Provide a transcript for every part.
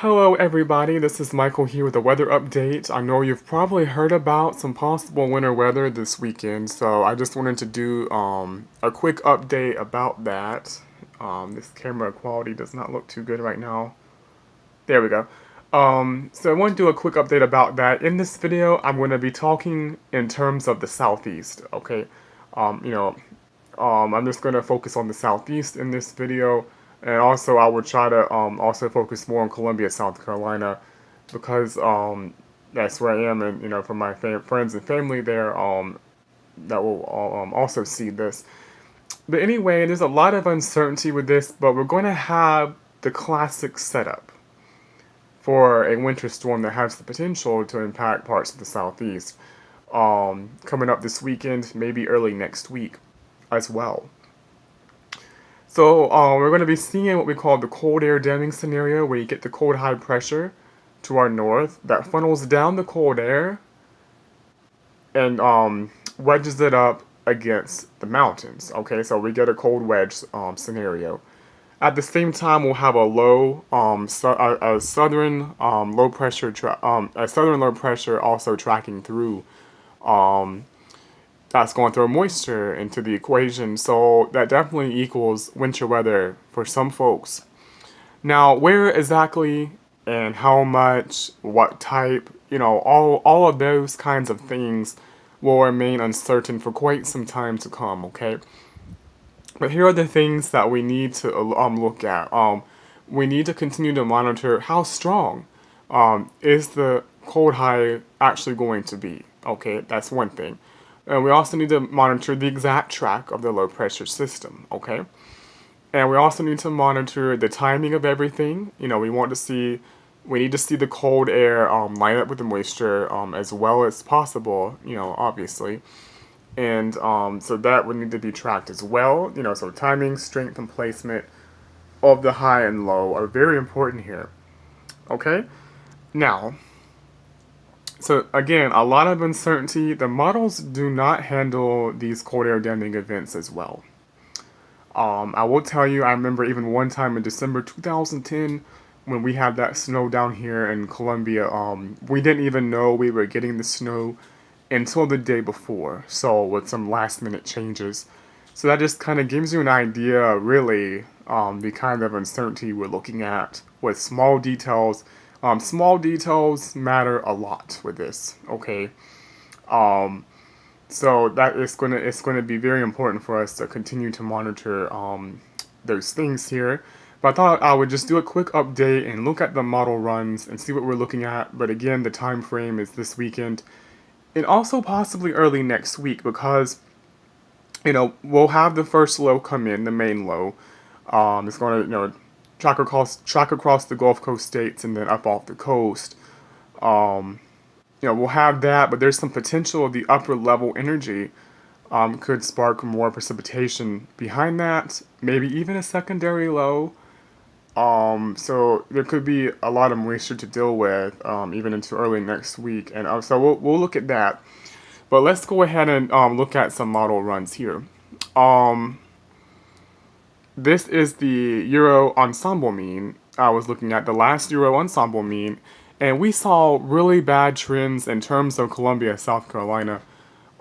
Hello everybody, this is Michael here with a weather update. I know you've probably heard about some possible winter weather this weekend, so I just wanted to do a quick update about that. This camera quality does not look too good right now. There we go. So I want to do a quick update about that. In this video, I'm going to be talking in terms of the southeast, okay? Um, you know, I'm just going to focus on the southeast in this video, and also I will try to also focus more on Columbia, South Carolina, because that's where I am, and for my friends and family there, that will also see this. But anyway, there's a lot of uncertainty with this, but we're going to have the classic setup for a winter storm that has the potential to impact parts of the southeast coming up this weekend, maybe early next week as well. So we're going to be seeing what we call the cold air damming scenario, where you get the cold high pressure to our north that funnels down the cold air and wedges it up against the mountains. Okay, so we get a cold wedge scenario. At the same time, we'll have a low, a southern low pressure also tracking through. That's going to throw moisture into the equation, so that definitely equals winter weather for some folks. Now, where exactly and how much, what type, all of those kinds of things will remain uncertain for quite some time to come, okay? But here are the things that we need to look at. We need to continue to monitor how strong is the cold high actually going to be, okay? That's one thing. And we also need to monitor the exact track of the low pressure system, okay? And we also need to monitor the timing of everything. We need to see the cold air line up with the moisture as well as possible, obviously. And so that would need to be tracked as well. So timing, strength, and placement of the high and low are very important here, okay? Now, so again, a lot of uncertainty. The models do not handle these cold air damming events as well. I will tell you, I remember even one time in December 2010 when we had that snow down here in Columbia, we didn't even know we were getting the snow until the day before, so with some last minute changes. So that just kind of gives you an idea, really, the kind of uncertainty we're looking at with small details. Small details matter a lot with this, okay? So that it's gonna be very important for us to continue to monitor those things here. But I thought I would just do a quick update and look at the model runs and see what we're looking at. But again, the time frame is this weekend, and also possibly early next week, because we'll have the first low come in, the main low. It's going to track across the Gulf Coast states and then up off the coast. We'll have that, but there's some potential of the upper level energy could spark more precipitation behind that, maybe even a secondary low. So there could be a lot of moisture to deal with even into early next week, and so we'll look at that. But let's go ahead and look at some model runs here. This is the Euro Ensemble Mean. I was looking at the last Euro Ensemble Mean, and we saw really bad trends in terms of Columbia, South Carolina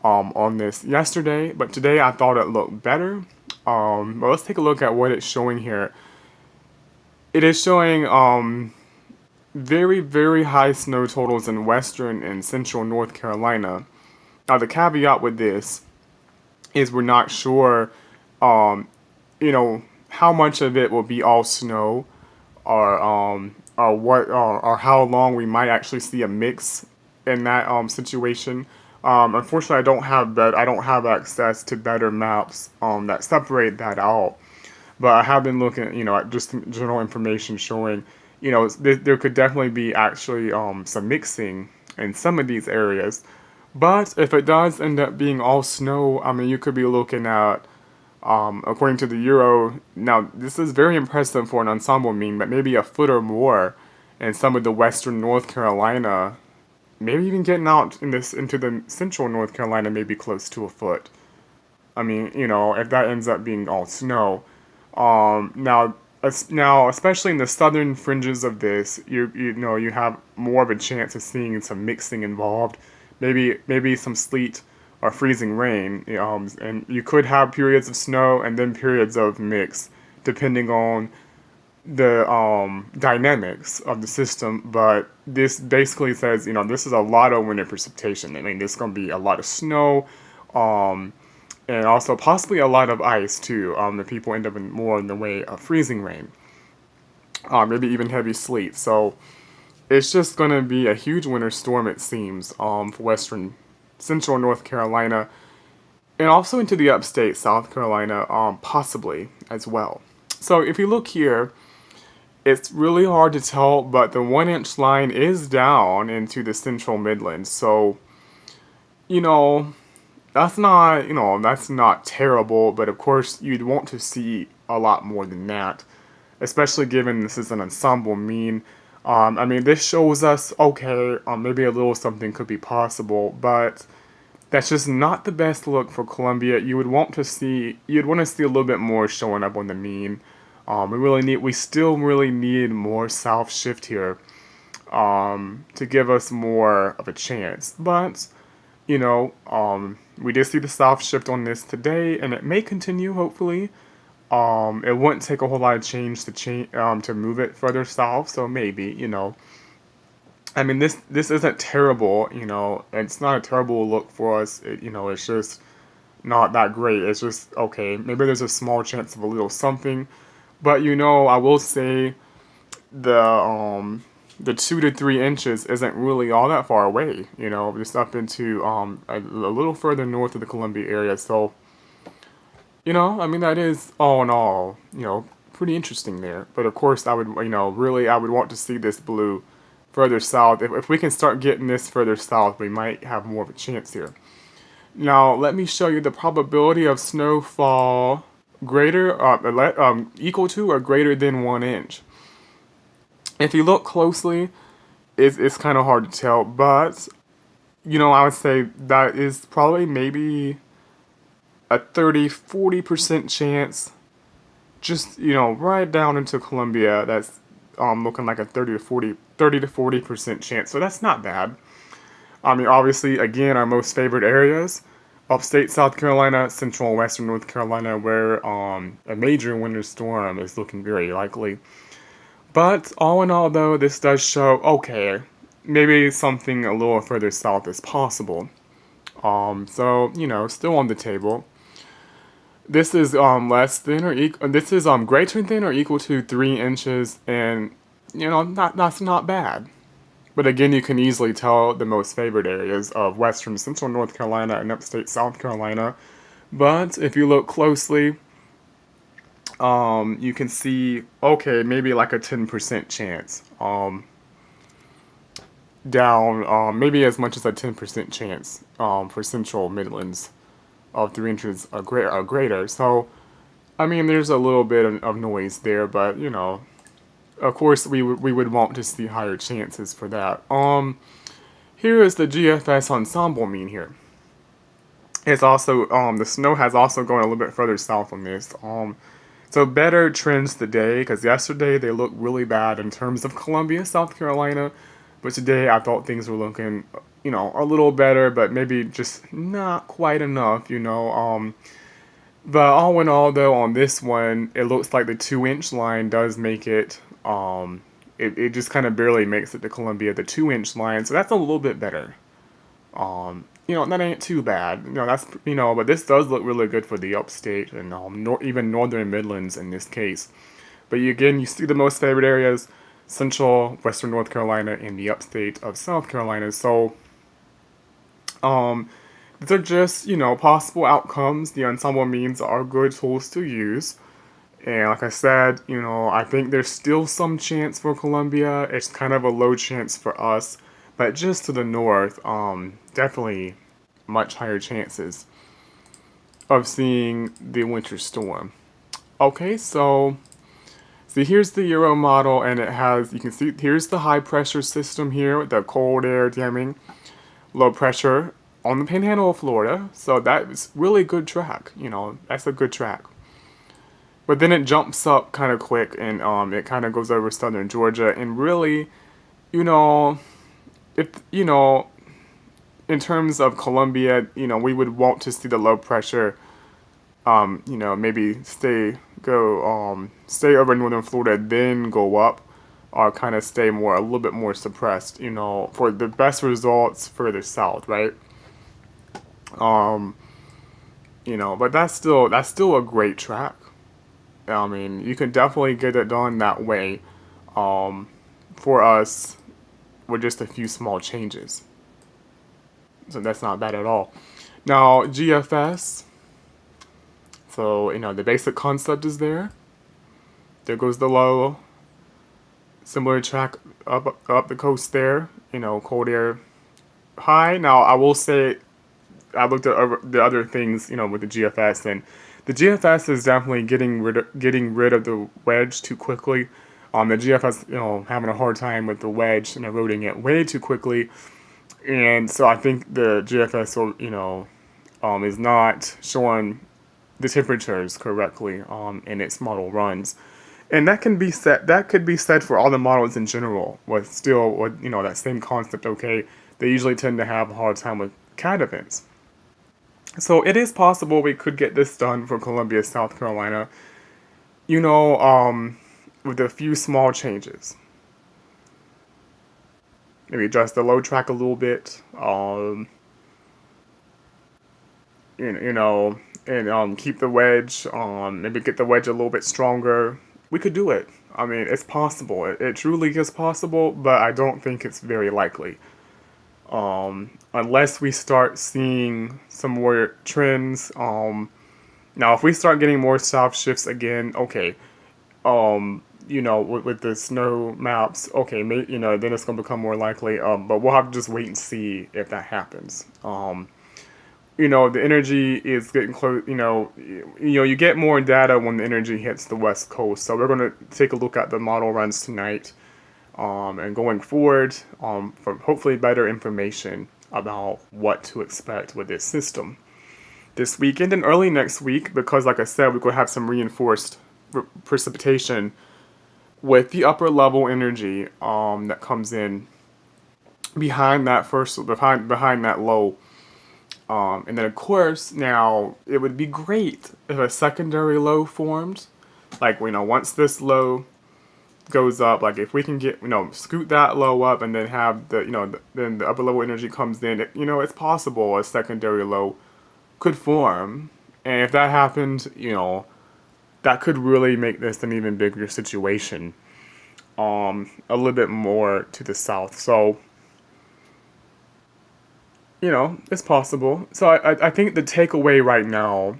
on this yesterday, but today I thought it looked better. But let's take a look at what it's showing here. It is showing very, very high snow totals in western and central North Carolina. Now, the caveat with this is we're not sure, how much of it will be all snow, or how long we might actually see a mix in that situation. Unfortunately, I don't have access to better maps that separate that out. But I have been looking, at just general information showing, there could definitely be actually some mixing in some of these areas. But if it does end up being all snow, I mean, you could be looking at, according to the Euro, now this is very impressive for an ensemble mean, but maybe a foot or more in some of the western North Carolina, maybe even getting out into the central North Carolina, maybe close to a foot. I mean, if that ends up being all snow. Now, Now, especially in the southern fringes of this, you have more of a chance of seeing some mixing involved, maybe some sleet or freezing rain, and you could have periods of snow and then periods of mix, depending on the dynamics of the system. But this basically says, this is a lot of winter precipitation. I mean, there's going to be a lot of snow, um, and also possibly a lot of ice too. If people end up in more in the way of freezing rain, maybe even heavy sleet. So it's just going to be a huge winter storm, it seems, for western central North Carolina, and also into the upstate South Carolina, possibly as well. So if you look here, it's really hard to tell, but the 1 inch line is down into the central Midlands. So, you know, that's not terrible, but of course you'd want to see a lot more than that, especially given this is an ensemble mean. I mean, this shows us, okay, maybe a little something could be possible, but that's just not the best look for Columbia. You'd want to see a little bit more showing up on the mean. We still really need more south shift here, to give us more of a chance. But, we did see the south shift on this today, and it may continue, hopefully. It wouldn't take a whole lot of change to move it further south, so maybe. I mean, this isn't terrible, it's not a terrible look for us. It's just not that great. It's just, okay, maybe there's a small chance of a little something. But I will say the 2 to 3 inches isn't really all that far away, just up into a little further north of the Columbia area. So, I mean, that is all in all, pretty interesting there. But of course, I would want to see this blue further south. If we can start getting this further south, we might have more of a chance here. Now, let me show you the probability of snowfall equal to or greater than 1 inch. If you look closely, it's kind of hard to tell, but I would say that is probably maybe a 30-40% chance. Just right down into Columbia, that's looking like a 30 to 40% chance. So that's not bad. I mean, obviously, again, our most favored areas: upstate South Carolina, central and western North Carolina, where a major winter storm is looking very likely. But all in all, though, this does show, okay, maybe something a little further south is possible. So, still on the table. This is this is greater than or equal to 3 inches, and that's not bad. But again, you can easily tell the most favored areas of western central North Carolina and upstate South Carolina. But if you look closely, you can see, okay, maybe like a 10% chance. Maybe as much as a 10% chance for central Midlands of 3 inches or greater. So, I mean, there's a little bit of noise there, but of course, we would want to see higher chances for that. Here is the GFS ensemble mean here. It's also the snow has also gone a little bit further south on this. So better trends today, because yesterday they looked really bad in terms of Columbia, South Carolina, but today I thought things were looking, a little better, but maybe just not quite enough, But all in all, though, on this one, it looks like the 2-inch line does make it. It just kind of barely makes it to Columbia, the 2-inch line, so that's a little bit better. That ain't too bad. But this does look really good for the upstate and even northern Midlands in this case. But you see the most favored areas: central, western North Carolina, and the upstate of South Carolina. So, these are just, possible outcomes. The ensemble means are good tools to use. And like I said, I think there's still some chance for Columbia. It's kind of a low chance for us. But just to the north, definitely much higher chances of seeing the winter storm. Okay, so see, here's the Euro model, and it has, you can see, here's the high pressure system here with the cold air damming, low pressure on the panhandle of Florida. So that's really good track, that's a good track. but then it jumps up kind of quick, and it kind of goes over southern Georgia. And really, you know, if you know, in terms of Columbia, we would want to see the low pressure, maybe stay over northern Florida, then go up, or kind of stay a little bit more suppressed, for the best results further south, right? But that's still a great track. I mean, you can definitely get it done that way, for us, with just a few small changes. So that's not bad at all. Now, GFS. So, the basic concept is there. There goes the low. Similar track up the coast there. Cold air high. Now, I will say, I looked at the other things, with the GFS, and the GFS is definitely getting rid of the wedge too quickly. The GFS, having a hard time with the wedge and eroding it way too quickly, and so I think the GFS is not showing the temperatures correctly in its model runs, and that could be said for all the models in general. With that same concept. Okay, they usually tend to have a hard time with CAD events. So it is possible we could get this done for Columbia, South Carolina, with a few small changes. Maybe adjust the low track a little bit, and keep the wedge, maybe get the wedge a little bit stronger. We could do it. I mean, it's possible. It truly is possible, but I don't think it's very likely. Unless we start seeing some more trends. Now, if we start getting more south shifts again, okay, with the snow maps, okay, then it's going to become more likely. But we'll have to just wait and see if that happens. The energy is getting close. You get more data when the energy hits the west coast. So we're going to take a look at the model runs tonight. And going forward, for hopefully better information about what to expect with this system this weekend and early next week, because like I said, we could have some reinforced precipitation with the upper level energy that comes in behind that low. And then of course, now it would be great if a secondary low formed, like once this low goes up, like if we can get scoot that low up and then have then the upper level energy comes in, it's possible a secondary low could form, and if that happens, that could really make this an even bigger situation, a little bit more to the south. So it's possible. So I think the takeaway right now,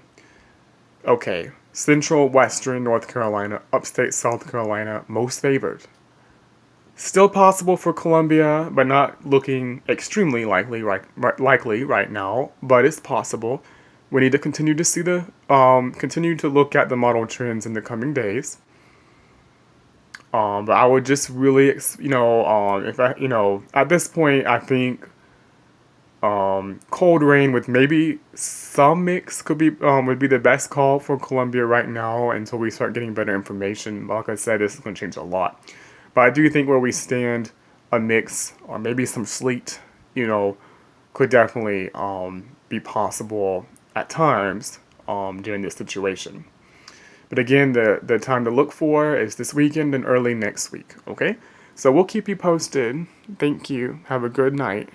okay, Central, Western North Carolina, Upstate South Carolina, most favored. Still possible for Columbia, but not looking extremely likely right now. But it's possible. We need to continue to continue to look at the model trends in the coming days. But I would just really, at this point, I think cold rain with maybe some mix would be the best call for Columbia right now until we start getting better information. Like I said, this is going to change a lot. But I do think where we stand, a mix or maybe some sleet, could definitely be possible at times during this situation. But again, the time to look for is this weekend and early next week, okay? So we'll keep you posted. Thank you. Have a good night.